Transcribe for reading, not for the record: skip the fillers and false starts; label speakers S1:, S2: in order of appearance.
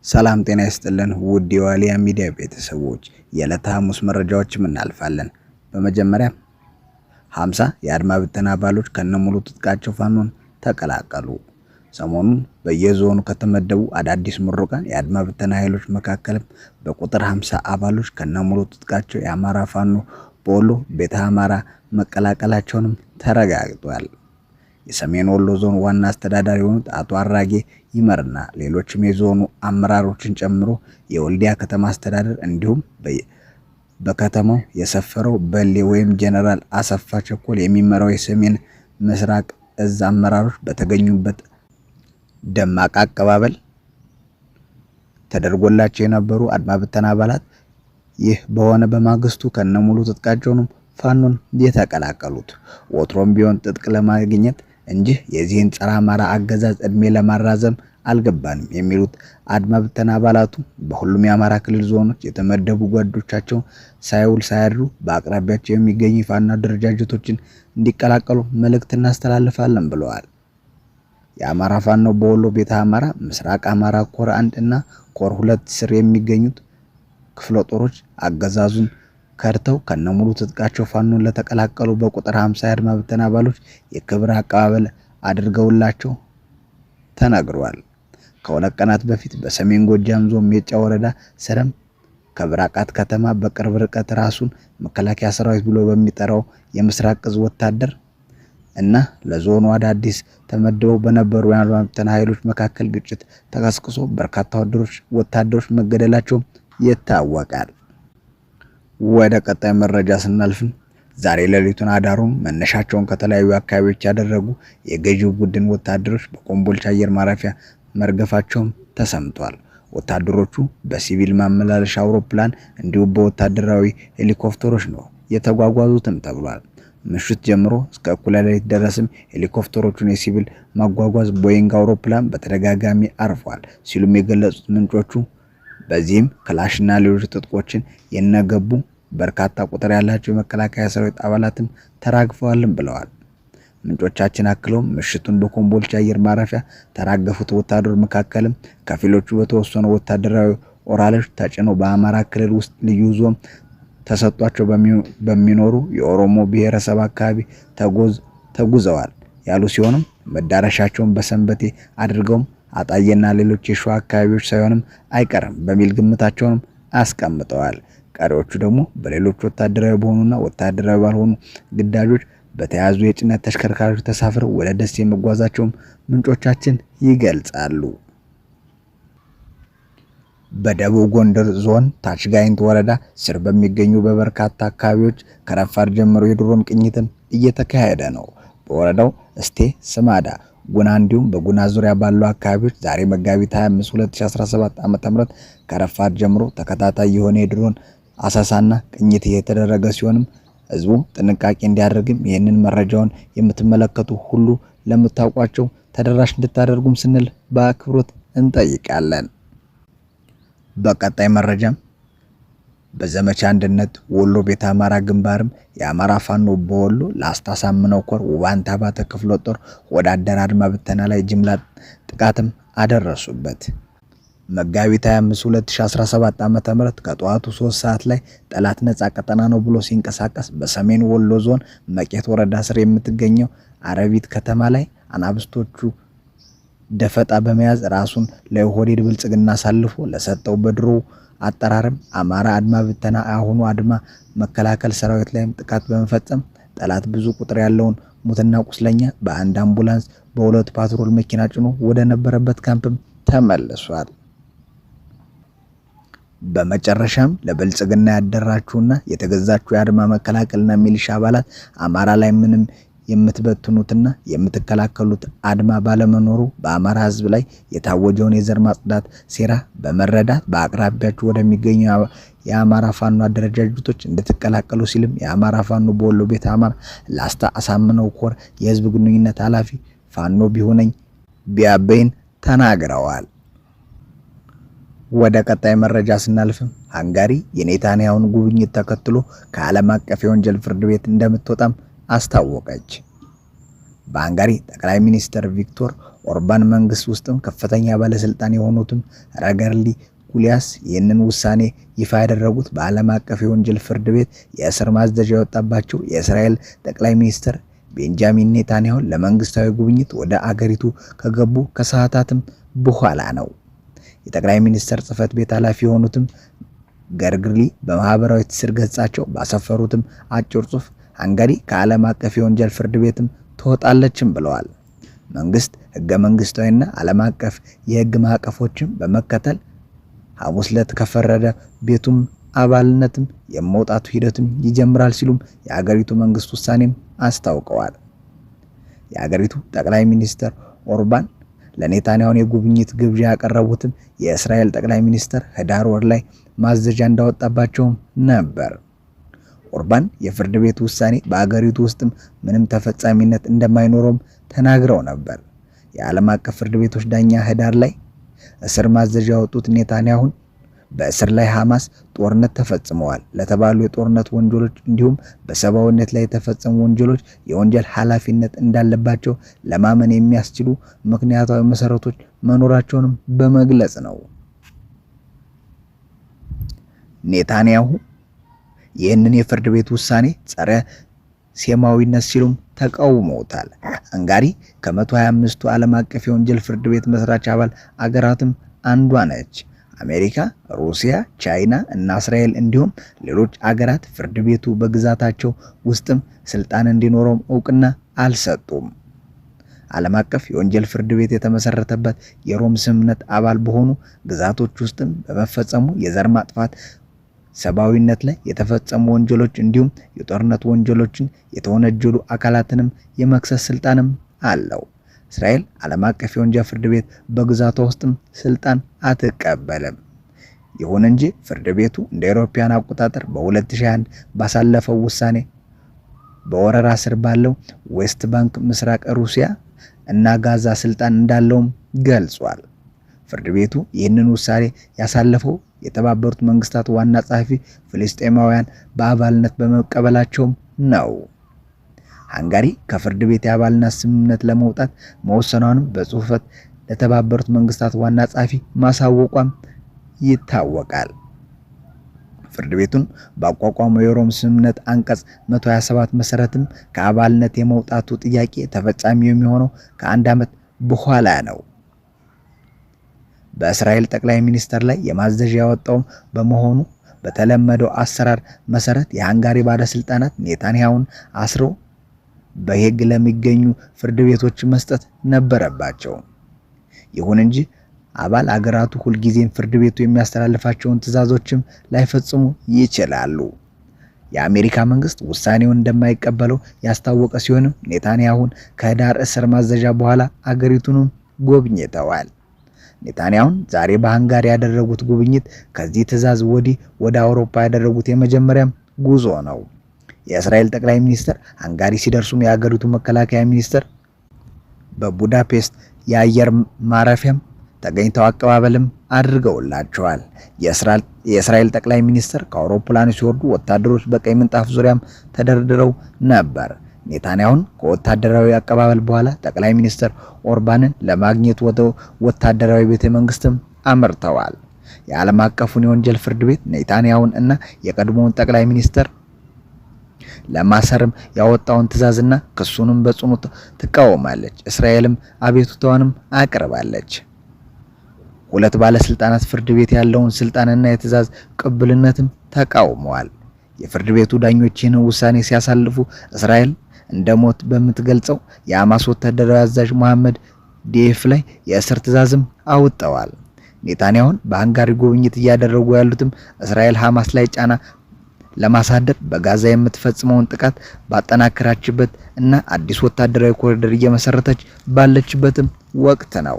S1: ሰላም ጤና ይስጥልን ውድ የዋሊያ ሚዲያ ቤተሰቦች የዕለተ ሐሙስ መረጃዎችን እናልፋለን። በመጀመሪያ 50 የአድማ ብተና አባሎች ከነሙሉ ትጥቃቸው ፋኖን ተቀላቀሉ። ሰሞኑን በየዞኑ ከተመደቡ አዳዲስ ምሩቃን የአድማ ብተና ኃይሎች መካከል በቁጥር 50 አባሎች ከነሙሉ ትጥቃቸው የአማራ ፋኖ በወሎ ቤተ አማራ መቀላቀላቸውንም ተረጋግጧል። የሰሜን ወሎ ዞን ዋና አስተዳዳሪ የሆኑት አቶ አራጌ ይመርና ሌሎችም የዞኑ አመራሮችን ጨምሮ የወልዲያ ከተማ አስተዳደር እንዲሁም በከተማው የሰፈረው በሌ ወይም ጀነራል አሰፋ ቸኮል የሚመራው የሰሜን ምስራቅ እዝ አመራሮች በተገኙበት ደማቅ አቀባበል ተደርጎላቸው የነበሩ አድማ ብተና አባላት ይህ በሆነ በማግስቱ ከነሙሉ ትጥቃቸውን ፋኖን የተቀላቀሉት ወትሮም ቢሆን ትጥቅ ለማግኘት እንጂ የዚህን ጸረ አማራ አገዛዝ እድሜ ለማራዘም አልገባንም የሚሉት አድማ ብተና አባላቱ በሁሉም የአማራ ክልል ዞኖች የተመደቡ ጓዶቻቸው ሳይውል ሳያድሩ በአቅራቢያቸው የሚገኙ ፋኖ አደረጃጀቶችን እንዲቀላቀሉ መልእክት እናስተላልፋለን ብለዋል። የአማራ ፋኖ በወሎ ቤተ አማራ ምስራቅ አማራ ኮር 1 እና ኮር 2 ስር የሚገኙት ክፍለ ጦሮች አገዛዙን ከርተው ከነሙሉ ትጥቃቸው ፋኖን ለተቀላቀሉ በቁጥር 50 የአድማ ብተና አባሎች የክብር አቀባበል አድርገውላቸው ተነግሯል። ከሁለት ቀናት በፊት በሰሜን ጎጃም ዞን ሜጫ ወረዳ ሰረም ከብራቃት ከተማ በቅርብ ርቀት ራሱን መከላከያ ሰራዊት ብሎ በሚጠራው የምስራቅ እዝ ወታደር እና ለዞኑ አዳዲስ ተመደው በነበሩ የአድማ ብተና ኃይሎች መካከል ግጭት ተቀስቅሶ በርካታ ወታደሮች መገደላቸው ይታወቃል። ወደ ቀጣይ መረጃ ስናልፍ ዛሬ ሌሊቱን አዳሩም መነሻቸውን ከተለያዩ አካባቢዎች ያደረጉ የገዢው ቡድን ወታደሮች በኮምቦልቻ አየር ማረፊያ መርገፋቸውም ተሰምቷል። ወታደሮቹ በሲቪል ማመላለሻ አውሮፕላን እንዲሁም በወታደራዊ ሄሊኮፕተሮች ነው የተጓጓዙትም ተብሏል። ምሽት ጀምሮ እስከ እኩለ ሌሊት ድረስም ሄሊኮፕተሮቹን የሲቪል ማጓጓዝ ቦይንግ አውሮፕላን በተደጋጋሚ አርፏል ሲሉም የገለጹት ምንጮቹ በዚህም ክላሽና ሌሎች ትጥቆችን የነገቡ በርካታ ቁጥር ያላቸው የመከላከያ ሰራዊት አባላትም ተራግፈዋልም ብለዋል። ምንጮቻችን አክለውም ምሽቱን በኮምቦልቻ አየር ማረፊያ ተራገፉት ወታደሮች መካከልም ከፊሎቹ በተወሰኑ ወታደራዊ ኦራሎች ተጭነው በአማራ ክልል ውስጥ ልዩ ዞን ተሰጥቷቸው በሚኖሩ የኦሮሞ ብሔረሰብ አካባቢ ተጉዘዋል ያሉ ሲሆንም መዳረሻቸውን በሰንበቴ አድርገውም አጣየና ሌሎች የሸዋ አካባቢዎች ሳይሆንም አይቀርም በሚል ግምታቸውን አስቀምጠዋል። ቀሪዎቹ ደግሞ በሌሎች ወታደራዊ በሆኑና ወታደራዊ ባልሆኑ ግዳጆች በተያዙ የጭነት ተሽከርካሪዎች ተሳፍረው ወደ ደሴ መጓዛቸውን ምንጮቻችን ይገልጻሉ። በደቡብ ጎንደር ዞን ታች ጋይንት ወረዳ ስር በሚገኙ በበርካታ አካባቢዎች ከረፋድ ጀምሮ የድሮን ቅኝትም እየተካሄደ ነው። በወረዳው እስቴ ስማዳ ጉና እንዲሁም በጉና ዙሪያ ባሉ አካባቢዎች ዛሬ መጋቢት 25 2017 ዓ.ም ከረፋድ ጀምሮ ተከታታይ የሆነ የድሮን አሳሳና ቅኝት እየተደረገ ሲሆንም ህዝቡ ጥንቃቄ እንዲያደርግም ይህንን መረጃውን የምትመለከቱ ሁሉ ለምታውቋቸው ተደራሽ እንድታደርጉም ስንል በአክብሮት እንጠይቃለን። በቀጣይ መረጃም በዘመቻ አንድነት ወሎ ቤተ አማራ ግንባርም የአማራ ፋኖ በወሎ ላስታ ሳምነው ኮር ውባንታ ባተ ክፍለ ጦር ወዳደር አድማ ብተና ላይ ጅምላ ጥቃትም አደረሱበት። መጋቢት 25 2017 ዓ.ም ከጠዋቱ 3 ሰዓት ላይ ጠላት ነፃ ቀጠና ነው ብሎ ሲንቀሳቀስ በሰሜን ወሎ ዞን መቄት ወረዳ ስር የምትገኘው አረቢት ከተማ ላይ አናብስቶቹ ደፈጣ በመያዝ ራሱን ለኦህዴድ ብልጽግና አሳልፎ ለሰጠው በድሮ አጠራርም አማራ አድማ ብተና አሁኑ አድማ መከላከል ሰራዊት ላይም ጥቃት በመፈጸም ጠላት ብዙ ቁጥር ያለውን ሙትና ቁስለኛ በአንድ አምቡላንስ በሁለት ፓትሮል መኪና ጭኖ ወደ ነበረበት ካምፕም ተመልሷል። በመጨረሻም ለብልጽግና ያደራችሁና የተገዛችሁ የአድማ መከላከልና ሚሊሻ አባላት አማራ ላይ ምንም የምትበትኑትና የምትከላከሉት አድማ ባለመኖሩ በአማራ ህዝብ ላይ የታወጀውን የዘር ማጽዳት ሴራ በመረዳት በአቅራቢያችሁ ወደሚገኙ የአማራ ፋኖ አደረጃጀቶች እንድትቀላቀሉ ሲልም የአማራ ፋኖ በወሎ ቤተ አማራ ላስታ አሳምነው ኮር የህዝብ ግንኙነት ኃላፊ ፋኖ ቢሆነኝ ቢያበይን ተናግረዋል። ወደ ቀጣይ መረጃ ስናልፍም ሃንጋሪ የኔታንያሁን ጉብኝት ተከትሎ ከዓለም አቀፍ የወንጀል ፍርድ ቤት እንደምትወጣም አስታወቀች። በሃንጋሪ ጠቅላይ ሚኒስትር ቪክቶር ኦርባን መንግስት ውስጥም ከፍተኛ ባለስልጣን የሆኑትም ረገርሊ ጉሊያስ ይህንን ውሳኔ ይፋ ያደረጉት በዓለም አቀፍ የወንጀል ፍርድ ቤት የእስር ማዘዣ የወጣባቸው የእስራኤል ጠቅላይ ሚኒስትር ቤንጃሚን ኔታንያሁን ለመንግስታዊ ጉብኝት ወደ አገሪቱ ከገቡ ከሰዓታትም በኋላ ነው። የጠቅላይ ሚኒስትር ጽህፈት ቤት ኃላፊ የሆኑትም ገርግሊ በማህበራዊ ትስስር ገጻቸው ባሰፈሩትም አጭር ጽሑፍ ሃንጋሪ ከዓለም አቀፍ የወንጀል ፍርድ ቤትም ትወጣለችም ብለዋል። መንግስት ህገ መንግስታዊና ዓለም አቀፍ የህግ ማዕቀፎችን በመከተል ሐሙስ ዕለት ከፈረደ ቤቱም አባልነትም የመውጣቱ ሂደትም ይጀምራል ሲሉም የአገሪቱ መንግስት ውሳኔም አስታውቀዋል። የአገሪቱ ጠቅላይ ሚኒስትር ኦርባን ለኔታንያሁን የጉብኝት ግብዣ ያቀረቡትም የእስራኤል ጠቅላይ ሚኒስትር ህዳር ወር ላይ ማዘዣ እንዳወጣባቸውም ነበር። ኦርባን የፍርድ ቤት ውሳኔ በአገሪቱ ውስጥም ምንም ተፈጻሚነት እንደማይኖረውም ተናግረው ነበር። የዓለም አቀፍ ፍርድ ቤቶች ዳኛ ህዳር ላይ እስር ማዘዣ ያወጡት ኔታንያሁን በእስር ላይ ሐማስ ጦርነት ተፈጽመዋል ለተባሉ የጦርነት ወንጀሎች እንዲሁም በሰብአዊነት ላይ የተፈጸሙ ወንጀሎች የወንጀል ኃላፊነት እንዳለባቸው ለማመን የሚያስችሉ ምክንያታዊ መሰረቶች መኖራቸውንም በመግለጽ ነው። ኔታንያሁ ይህንን የፍርድ ቤት ውሳኔ ጸረ ሴማዊነት ሲሉም ተቃውመውታል። ሃንጋሪ ከ125ቱ ዓለም አቀፍ የወንጀል ፍርድ ቤት መስራች አባል አገራትም አንዷ ነች። አሜሪካ፣ ሩሲያ፣ ቻይና እና እስራኤል እንዲሁም ሌሎች አገራት ፍርድ ቤቱ በግዛታቸው ውስጥም ስልጣን እንዲኖረው እውቅና አልሰጡም። ዓለም አቀፍ የወንጀል ፍርድ ቤት የተመሰረተበት የሮም ስምምነት አባል በሆኑ ግዛቶች ውስጥም በመፈጸሙ የዘር ማጥፋት፣ ሰብአዊነት ላይ የተፈጸሙ ወንጀሎች እንዲሁም የጦርነት ወንጀሎችን የተወነጀሉ አካላትንም የመክሰስ ስልጣንም አለው። እስራኤል ዓለም አቀፍ የወንጀል ፍርድ ቤት በግዛቷ ውስጥም ስልጣን አትቀበልም። ይሁን እንጂ ፍርድ ቤቱ እንደ አውሮፓውያን አቆጣጠር በ2021 ባሳለፈው ውሳኔ በወረራ ስር ባለው ዌስት ባንክ፣ ምስራቅ ሩሲያ እና ጋዛ ስልጣን እንዳለውም ገልጿል። ፍርድ ቤቱ ይህንን ውሳኔ ያሳለፈው የተባበሩት መንግስታት ዋና ጸሐፊ ፍልስጤማውያን በአባልነት በመቀበላቸውም ነው። ሃንጋሪ ከፍርድ ቤት የአባልነት ስምምነት ለመውጣት መወሰኗንም በጽሁፈት ለተባበሩት መንግስታት ዋና ጸሐፊ ማሳወቋም ይታወቃል። ፍርድ ቤቱን ባቋቋመው የሮም ስምምነት አንቀጽ 127 መሰረትም ከአባልነት የመውጣቱ ጥያቄ ተፈጻሚ የሚሆነው ከ1 ዓመት በኋላ ነው። በእስራኤል ጠቅላይ ሚኒስትር ላይ የማዘዣ ያወጣው በመሆኑ በተለመደው አሰራር መሰረት የሃንጋሪ ባለስልጣናት ኔታንያሁን አስረው በሄግ ለሚገኙ ፍርድ ቤቶች መስጠት ነበረባቸው። ይሁን እንጂ አባል አገራቱ ሁልጊዜም ፍርድ ቤቱ የሚያስተላልፋቸውን ትዕዛዞችም ላይፈጽሙ ይችላሉ። የአሜሪካ መንግስት ውሳኔውን እንደማይቀበለው ያስታወቀ ሲሆንም ኔታንያሁን ከህዳር እስር ማዘዣ በኋላ አገሪቱንም ጎብኝተዋል። ኔታንያሁን ዛሬ በሃንጋሪ ያደረጉት ጉብኝት ከዚህ ትዕዛዝ ወዲህ ወደ አውሮፓ ያደረጉት የመጀመሪያም ጉዞ ነው። የእስራኤል ጠቅላይ ሚኒስትር ሃንጋሪ ሲደርሱም የሀገሪቱ መከላከያ ሚኒስትር በቡዳፔስት የአየር ማረፊያም ተገኝተው አቀባበልም አድርገውላቸዋል። የእስራኤል ጠቅላይ ሚኒስትር ከአውሮፕላኑ ሲወርዱ ወታደሮች በቀይ ምንጣፍ ዙሪያም ተደርድረው ነበር። ኔታንያሁን ከወታደራዊ አቀባበል በኋላ ጠቅላይ ሚኒስትር ኦርባንን ለማግኘት ወደ ወታደራዊ ቤተ መንግስትም አመርተዋል። የዓለም አቀፉን የወንጀል ፍርድ ቤት ኔታንያሁን እና የቀድሞውን ጠቅላይ ሚኒስትር ለማሰርም ያወጣውን ትዕዛዝና ክሱንም በጽኑ ትቃወማለች። እስራኤልም አቤቱታዋንም አቅርባለች። ሁለት ባለስልጣናት ፍርድ ቤት ያለውን ስልጣንና የትዕዛዝ ቅብልነትም ተቃውመዋል። የፍርድ ቤቱ ዳኞች ይህንን ውሳኔ ሲያሳልፉ እስራኤል እንደሞት በምትገልጸው የሐማስ ወታደራዊ አዛዥ መሐመድ ዲኤፍ ላይ የእስር ትዕዛዝም አውጥተዋል። ኔታንያሁን በሃንጋሪ ጉብኝት እያደረጉ ያሉትም እስራኤል ሐማስ ላይ ጫና ለማሳደር በጋዛ የምትፈጽመውን ጥቃት ባጠናከረችበት እና አዲስ ወታደራዊ ኮሪደር እየመሰረተች ባለችበትም ወቅት ነው።